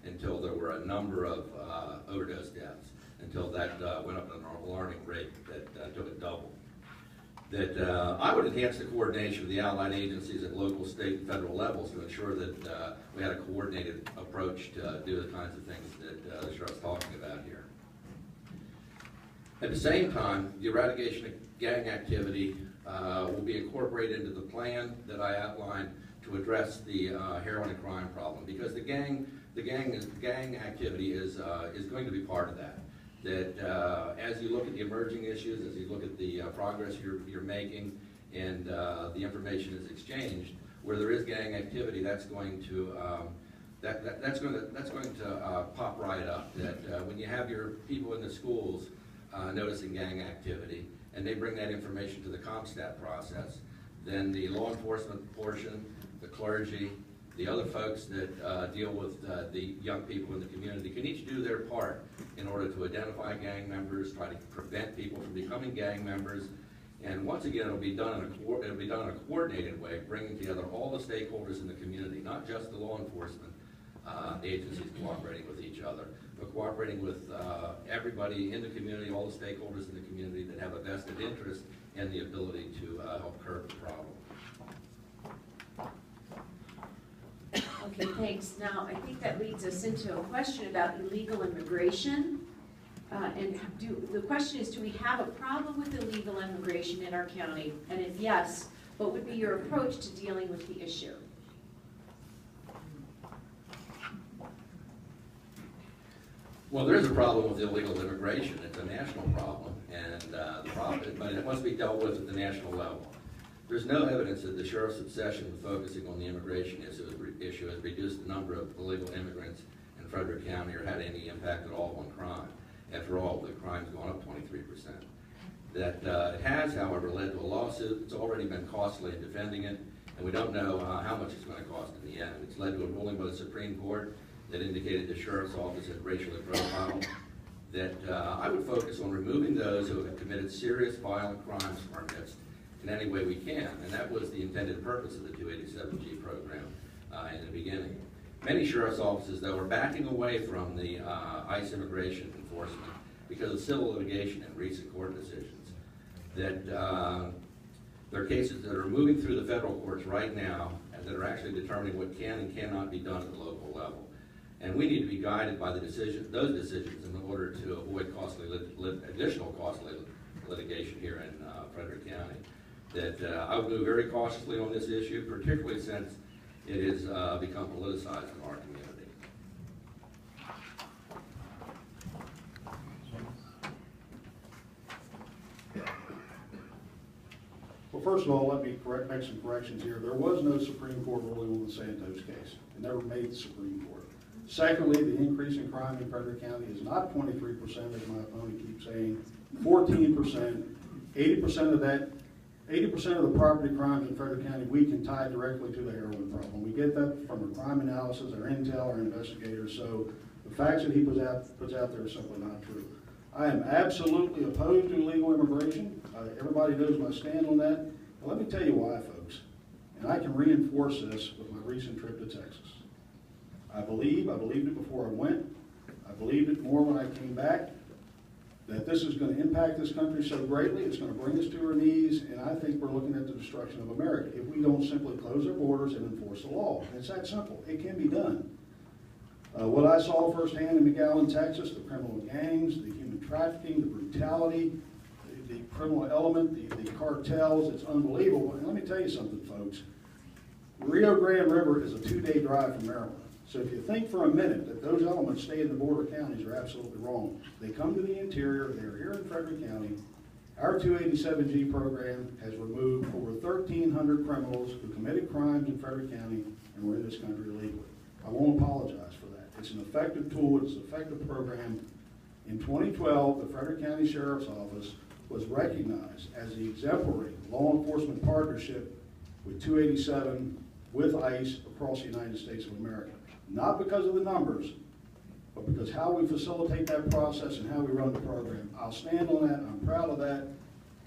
until there were a number of overdose deaths, until that went up at an alarming rate that took a double. That I would enhance the coordination of the allied agencies at local, state, and federal levels to ensure that we had a coordinated approach to do the kinds of things that the sheriff's talking about here. At the same time, the eradication of gang activity will be incorporated into the plan that I outlined to address the heroin and crime problem, because the gang activity is going to be part of that. That as you look at the emerging issues, as you look at the progress you're making, and the information is exchanged, where there is gang activity, that's going to pop right up. That when you have your people in the schools noticing gang activity, and they bring that information to the CompStat process, then the law enforcement portion, the clergy, the other folks that deal with the young people in the community can each do their part in order to identify gang members, try to prevent people from becoming gang members, and once again, it'll be done in a coordinated way, bringing together all the stakeholders in the community, not just the law enforcement agencies cooperating with each other, but cooperating with everybody in the community, all the stakeholders in the community that have a vested interest in the ability to help curb the problem. Okay, thanks. Now, I think that leads us into a question about illegal immigration. The question is, do we have a problem with illegal immigration in our county? And if yes, what would be your approach to dealing with the issue? Well, there is a problem with illegal immigration. It's a national problem, but it must be dealt with at the national level. There's no evidence that the sheriff's obsession with focusing on the immigration issue has reduced the number of illegal immigrants in Frederick County or had any impact at all on crime. After all, the crime's gone up 23%. That it has, however, led to a lawsuit. It's already been costly in defending it, and we don't know how much it's going to cost in the end. It's led to a ruling by the Supreme Court that indicated the sheriff's office had racially profiled. That I would focus on removing those who have committed serious violent crimes from our midst in any way we can, and that was the intended purpose of the 287G program in the beginning. Many sheriff's offices, though, are backing away from the ICE immigration enforcement because of civil litigation and recent court decisions. That there are cases that are moving through the federal courts right now and that are actually determining what can and cannot be done at the local level. And we need to be guided by those decisions in order to avoid additional costly litigation here in Frederick County. That I would move very cautiously on this issue, particularly since it has become politicized in our community. Well, first of all, let me make some corrections here. There was no Supreme Court ruling on the Santos case. It never made the Supreme Court. Secondly, the increase in crime in Frederick County is not 23%, as my opponent keeps saying, 14%. 80% of the property crimes in Frederick County we can tie directly to the heroin problem. We get that from our crime analysis, our intel, our investigators, so the facts that he puts out there are simply not true. I am absolutely opposed to illegal immigration. Everybody knows my stand on that. But let me tell you why, folks, and I can reinforce this with my recent trip to Texas. I believed it before I went. I believed it more when I came back, that this is going to impact this country so greatly, it's going to bring us to our knees, and I think we're looking at the destruction of America if we don't simply close our borders and enforce the law. It's that simple. It can be done. What I saw firsthand in McAllen, Texas, the criminal gangs, the human trafficking, the brutality, the criminal element, the cartels, it's unbelievable. And let me tell you something, folks. The Rio Grande River is a 2-day drive from Maryland. So if you think for a minute that those elements stay in the border counties, are absolutely wrong. They come to the interior, they're here in Frederick County. Our 287G program has removed over 1,300 criminals who committed crimes in Frederick County and were in this country illegally. I won't apologize for that. It's an effective tool, it's an effective program. In 2012, the Frederick County Sheriff's Office was recognized as the exemplary law enforcement partnership with 287 with ICE across the United States of America. Not because of the numbers, but because how we facilitate that process and how we run the program. I'll stand on that, I'm proud of that.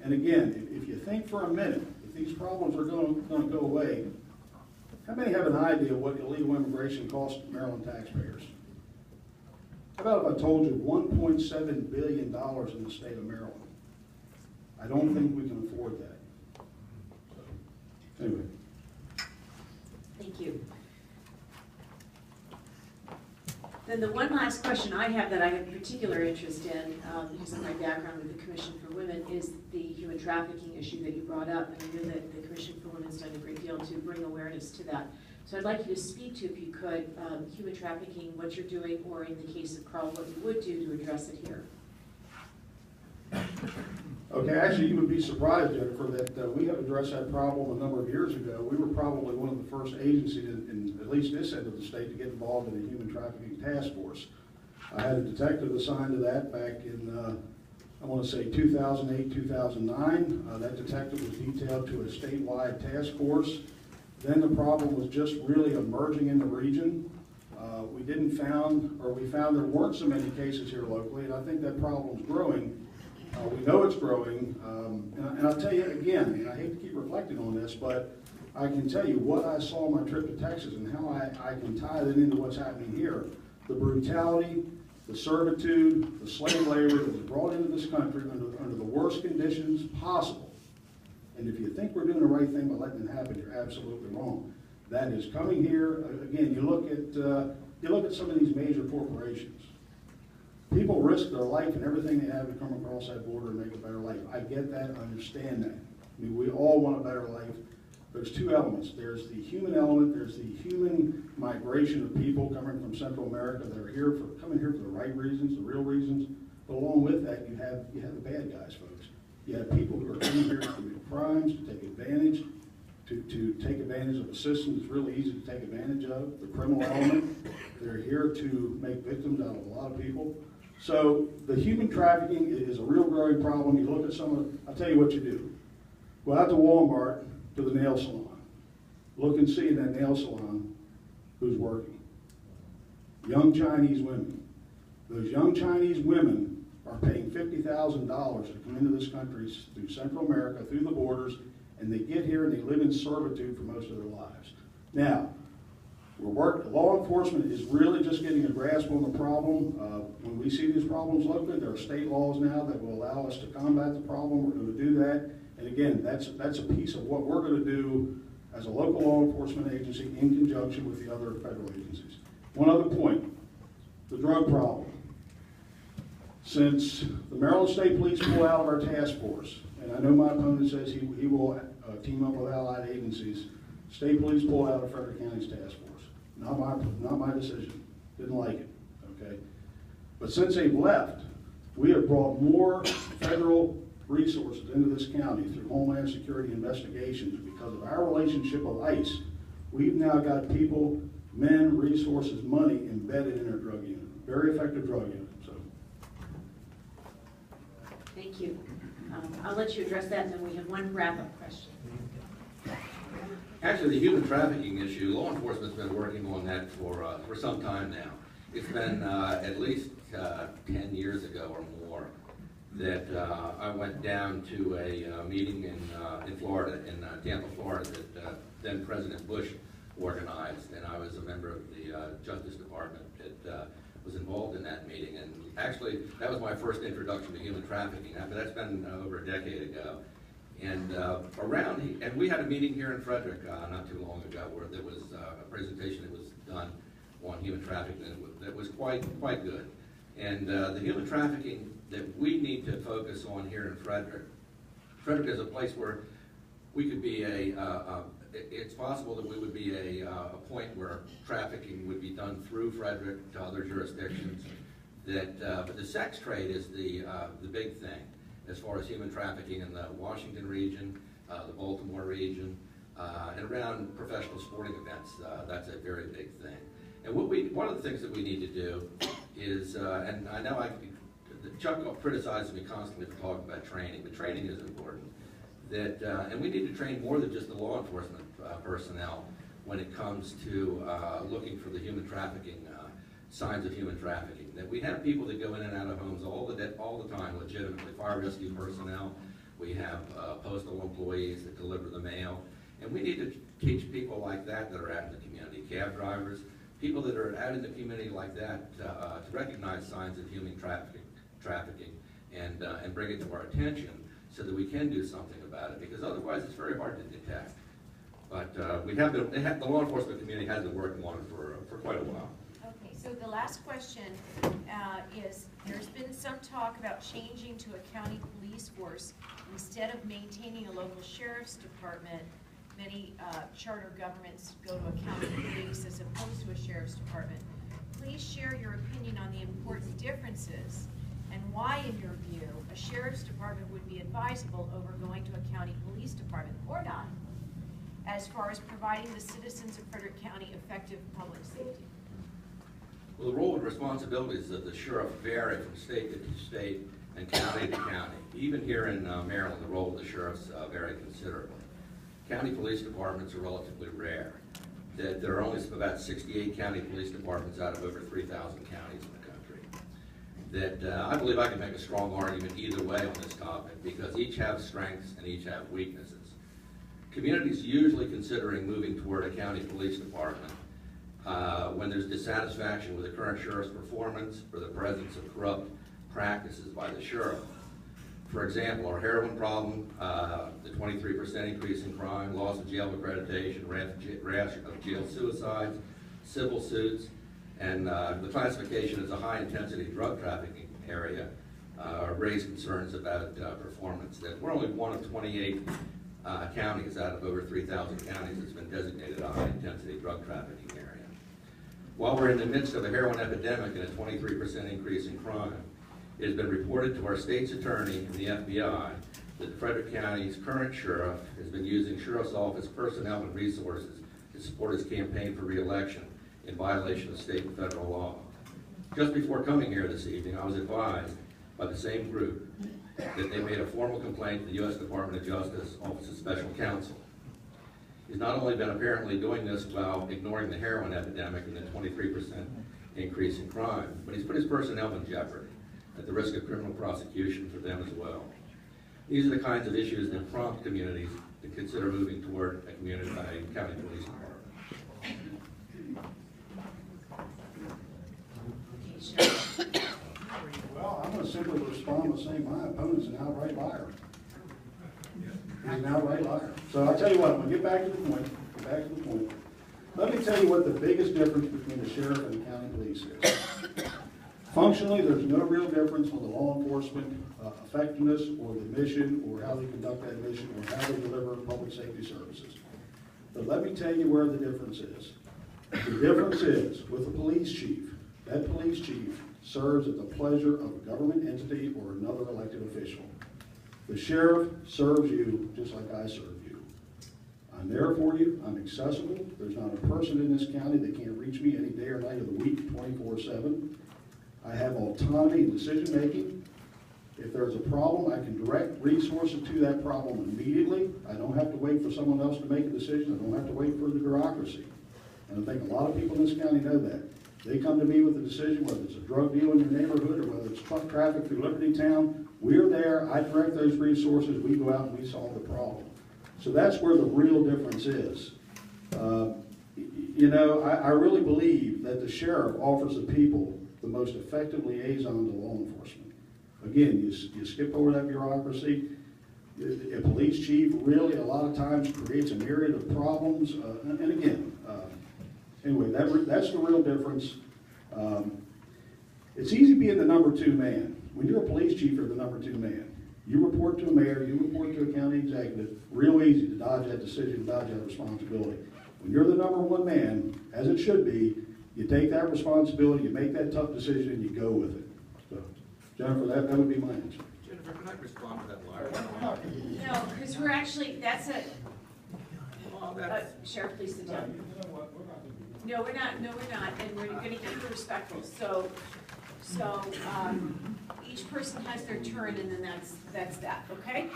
And again, if you think for a minute, if these problems are going to go away, how many have an idea what illegal immigration costs Maryland taxpayers? How about if I told you $1.7 billion in the state of Maryland? I don't think we can afford that. So, anyway. Thank you. Then the one last question I have that I have particular interest in, because of my background with the Commission for Women, is the human trafficking issue that you brought up. And I know that the Commission for Women has done a great deal to bring awareness to that. So I'd like you to speak to, if you could, human trafficking, what you're doing, or in the case of Carl, what you would do to address it here. Okay, actually, you would be surprised, Jennifer, that we have addressed that problem a number of years ago. We were probably one of the first agencies in at least this end of the state to get involved in a human trafficking task force. I had a detective assigned to that back in, I want to say 2008, 2009. That detective was detailed to a statewide task force. Then the problem was just really emerging in the region. We found there weren't so many cases here locally, and I think that problem's growing. We know it's growing, and I'll tell you again, and I hate to keep reflecting on this, but I can tell you what I saw on my trip to Texas and how I can tie that into what's happening here. The brutality, the servitude, the slave labor that was brought into this country under the worst conditions possible. And if you think we're doing the right thing by letting it happen, you're absolutely wrong. That is coming here. Again, you look at some of these major corporations. People risk their life and everything they have to come across that border and make a better life. I get that, I understand that. I mean, we all want a better life. There's two elements. There's the human element, there's the human migration of people coming from Central America that are coming here for the right reasons, the real reasons. But along with that, you have the bad guys, folks. You have people who are coming here to commit crimes, to take advantage, to take advantage of a system that's really easy to take advantage of, the criminal element. They're here to make victims out of a lot of people. So the human trafficking is a real growing problem. You look at I'll tell you what you do. Go out to Walmart to the nail salon. Look and see in that nail salon who's working. Young Chinese women. Those young Chinese women are paying $50,000 to come into this country through Central America, through the borders, and they get here and they live in servitude for most of their lives. Now, law enforcement is really just getting a grasp on the problem. When we see these problems locally, there are state laws now that will allow us to combat the problem. We're going to do that. And again, that's a piece of what we're going to do as a local law enforcement agency in conjunction with the other federal agencies. One other point, the drug problem. Since the Maryland State Police pulled out of our task force, and I know my opponent says he will team up with allied agencies, State Police pulled out of Frederick County's task force. Not my decision. Didn't like it, okay? But since they've left, we have brought more federal resources into this county through Homeland Security investigations because of our relationship with ICE. We've now got people, men, resources, money embedded in our drug unit. Very effective drug unit, so. Thank you. I'll let you address that, and then we have one wrap-up question. Actually, the human trafficking issue, law enforcement's been working on that for some time now. It's been at least 10 years ago or more that I went down to a meeting in Florida, in Tampa, Florida, that then President Bush organized, and I was a member of the Justice Department that was involved in that meeting. And actually, that was my first introduction to human trafficking. But that's been over a decade ago. And and we had a meeting here in Frederick not too long ago where there was a presentation that was done on human trafficking that was quite good. And the human trafficking that we need to focus on here in Frederick is a place where we could be it's possible that we would be a point where trafficking would be done through Frederick to other jurisdictions. But the sex trade is the big thing as far as human trafficking in the Washington region, the Baltimore region, and around professional sporting events. That's a very big thing. And one of the things that we need to do is, and I know Chuck criticizes me constantly for talking about training, but training is important. And we need to train more than just the law enforcement personnel when it comes to looking for the human trafficking, signs of human trafficking. That we have people that go in and out of homes all the time, legitimately, fire rescue personnel. We have postal employees that deliver the mail. And we need to teach people like that are out in the community, cab drivers, people that are out in the community like that to recognize signs of human trafficking and bring it to our attention so that we can do something about it, because otherwise it's very hard to detect. But the law enforcement community has been working on it for quite a while. Okay, so the last question is, there's been some talk about changing to a county police force instead of maintaining a local sheriff's department. Many charter governments go to a county police as opposed to a sheriff's department. Please share your opinion on the important differences and why, in your view, a sheriff's department would be advisable over going to a county police department, or not, as far as providing the citizens of Frederick County effective public safety. Well, the role and responsibilities of the sheriff vary from state to state and county to county. Even here in Maryland, the role of the sheriffs vary considerably. County police departments are relatively rare. There are only about 68 county police departments out of over 3,000 counties in the country. I believe I can make a strong argument either way on this topic, because each have strengths and each have weaknesses. Communities usually considering moving toward a county police department when there's dissatisfaction with the current sheriff's performance or the presence of corrupt practices by the sheriff. For example, our heroin problem, the 23% increase in crime, loss of jail accreditation, rash of jail suicides, civil suits, and the classification as a high-intensity drug trafficking area raise concerns about performance. That we're only one of 28 counties out of over 3,000 counties that's been designated a high-intensity drug trafficking area. While we're in the midst of a heroin epidemic and a 23% increase in crime, it has been reported to our state's attorney and the FBI that Frederick County's current sheriff has been using sheriff's office personnel and resources to support his campaign for re-election in violation of state and federal law. Just before coming here this evening, I was advised by the same group that they made a formal complaint to the U.S. Department of Justice Office of Special Counsel. He's not only been apparently doing this while ignoring the heroin epidemic and the 23% increase in crime, but he's put his personnel in jeopardy at the risk of criminal prosecution for them as well. These are the kinds of issues that prompt communities to consider moving toward a county police department. Well, I'm going to simply respond by saying my opponent's an outright liar. He's an outright liar. So I'll tell you what, I'm going to get back to the point. Let me tell you what the biggest difference between the sheriff and the county police is. Functionally, there's no real difference on the law enforcement effectiveness or the mission or how they conduct that mission or how they deliver public safety services. But let me tell you where the difference is. The difference is with the police chief. That police chief serves at the pleasure of a government entity or another elected official. The sheriff serves you just like I serve you. I'm there for you. I'm accessible. There's not a person in this county that can't reach me any day or night of the week, 24/7. I have autonomy in decision-making. If there's a problem, I can direct resources to that problem immediately. I don't have to wait for someone else to make a decision. I don't have to wait for the bureaucracy. And I think a lot of people in this county know that. They come to me with a decision, whether it's a drug deal in your neighborhood or whether it's truck traffic through Libertytown. We're there. I direct those resources. We go out and we solve the problem. So that's where the real difference is. I really believe that the sheriff offers the people the most effective liaison to law enforcement. Again, you skip over that bureaucracy. A police chief really a lot of times creates a myriad of problems. Anyway, that's the real difference. It's easy being the number two man. When you're a police chief, you're the number two man. You report to a mayor, you report to a county executive. Real easy to dodge that decision, dodge that responsibility. When you're the number one man, as it should be, you take that responsibility, you make that tough decision, and you go with it. So, Jennifer, that would be my answer. Jennifer, can I respond to that liar? No, because we're actually, that's a, Well, that's... Sheriff, please sit down. No, we're not, and we're gonna keep it respectful. So, each person has their turn, and then that's that, okay?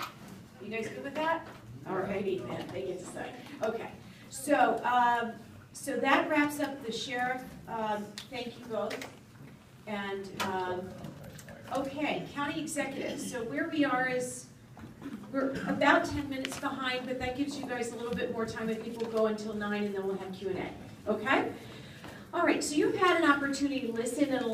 You guys good with that? All righty, then, they get to say. Okay, so that wraps up the sheriff. Thank you both. And, okay, county executives. So where we are is, we're about 10 minutes behind, but that gives you guys a little bit more time. I think we'll go until 9, and then we'll have Q&A. Okay? All right, so you've had an opportunity to listen and